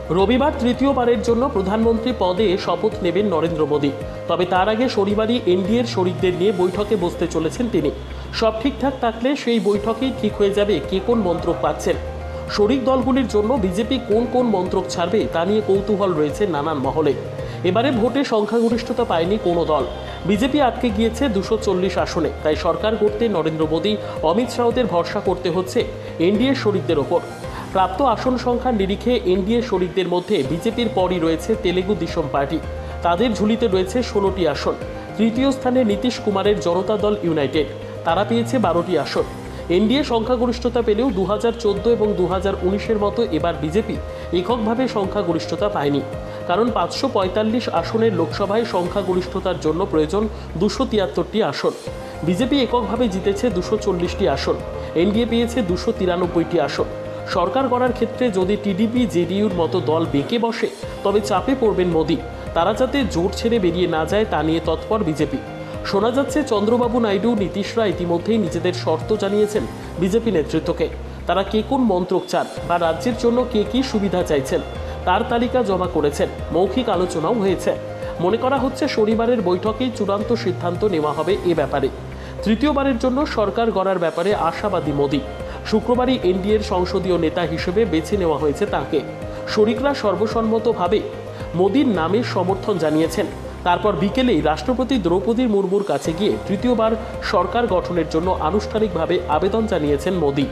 রবিবার তৃতীয়বারের জন্য প্রধানমন্ত্রী পদে শপথ নেবেন নরেন্দ্র মোদী। তবে তার আগে শনিবারই এনডিএর শরিকদের নিয়ে বৈঠকে বসতে চলেছেন তিনি। সব ঠিকঠাক থাকলে সেই বৈঠকেই ঠিক হয়ে যাবে কে কোন মন্ত্রক পাচ্ছেন। শরিক দলগুলির জন্য বিজেপি কোন কোন মন্ত্রক ছাড়বে তা নিয়ে কৌতূহল রয়েছে নানান মহলে। এবারে ভোটে সংখ্যাগরিষ্ঠতা পায়নি কোনো দল। বিজেপি আটকে গিয়েছে 240 আসনে। তাই সরকার করতে নরেন্দ্র মোদী, অমিত শাহদের ভরসা করতে হচ্ছে এনডিএর শরিকদের ওপর। প্রাপ্ত আসন সংখ্যার নিরিখে এনডিএ শরিকদের মধ্যে বিজেপির পরই রয়েছে তেলেগু দেশম পার্টি। তাদের ঝুলিতে রয়েছে 16টি আসন। তৃতীয় স্থানে নীতিশ কুমারের জনতা দল ইউনাইটেড, তারা পেয়েছে 12টি আসন। এনডিএ সংখ্যাগরিষ্ঠতা পেলেও 2014 এবং 2019-এর মতো এবার বিজেপি এককভাবে সংখ্যাগরিষ্ঠতা পায়নি। কারণ 545 আসনের লোকসভায় সংখ্যাগরিষ্ঠতার জন্য প্রয়োজন 273টি আসন। বিজেপি এককভাবে জিতেছে 240টি আসন। এনডিএ পেয়েছে 293টি আসন। সরকার গড়ার ক্ষেত্রে যদি টিডিপি, জেডিইউর মতো দল বেঁকে বসে, তবে চাপে পড়বেন মোদী। তারা যাতে জোট ছেড়ে বেরিয়ে না যায় তা নিয়ে তৎপর বিজেপি। শোনা যাচ্ছে চন্দ্রবাবু নাইডু, নীতিশরা ইতিমধ্যেই নিজেদের শর্ত জানিয়েছেন বিজেপি নেতৃত্বকে। তারা কে কোন মন্ত্রক চান বা রাজ্যের জন্য কে কী সুবিধা চাইছেন তার তালিকা জমা করেছেন। মৌখিক আলোচনাও হয়েছে। মনে করা হচ্ছে শনিবারের বৈঠকেই চূড়ান্ত সিদ্ধান্ত নেওয়া হবে এ ব্যাপারে। তৃতীয়বারের জন্য সরকার গড়ার ব্যাপারে আশাবাদী মোদী। শুক্রবারই এনডিএর সংসদীয় নেতা হিসেবে বেছে নেওয়া হয়েছে তাঁকে। শরিকরা সর্বসম্মতভাবে মোদীর নামে সমর্থন জানিয়েছেন। তারপর বিকেলেই রাষ্ট্রপতি দ্রৌপদী মুর্মুর কাছে গিয়ে তৃতীয়বার সরকার গঠনের জন্য আনুষ্ঠানিকভাবে আবেদন জানিয়েছেন মোদী।